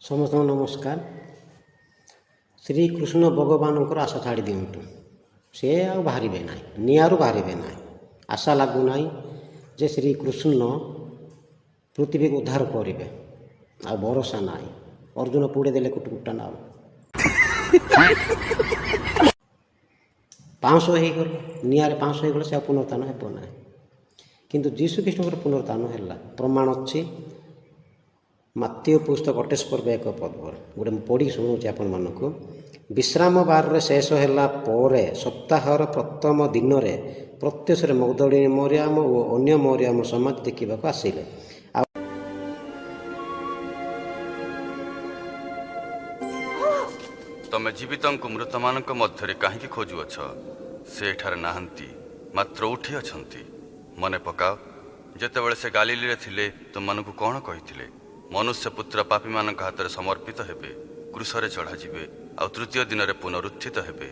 समस्त नमस्कार। श्रीकृष्ण भगवान आशा छाड़ी दिंतु सी आ बाहर ना निआरु बाहर ना आशा लगुना जे श्रीकृष्ण पृथ्वी को उद्धार करेंगे आ भरोसा ना अर्जुन पुड़े देले कुटकुटा ना 500 हो गल निआरे 500 हो गले से पुनरुत्थान हेब ना किंतु जीशुकृष्ण पुनरुत्थान है प्रमाण अच्छी मात्य पुस्तक 28 पर्व 1 पद गोटे पढ़ी शुणुचे आपण मानक विश्राम बार शेष है सप्ताहर प्रथम दिन में प्रत्युष मगदलिनी मरियम और अन्य मरियम समाधि देखा आसिले। तमे जीवित मृत मान मध्य कहीं खोजुअछ से एठार नाहंती मात्र उठी अछंती। मने पकाओ जेतेबेले से गालीली थिले तुम मानकु कौन कहिथिले मनुष्य पुत्र पापी मान हाथ में समर्पित हेबे क्रूसरे चढ़ा जिबे आ तृतीय दिन में पुनरुत्थित हेबे।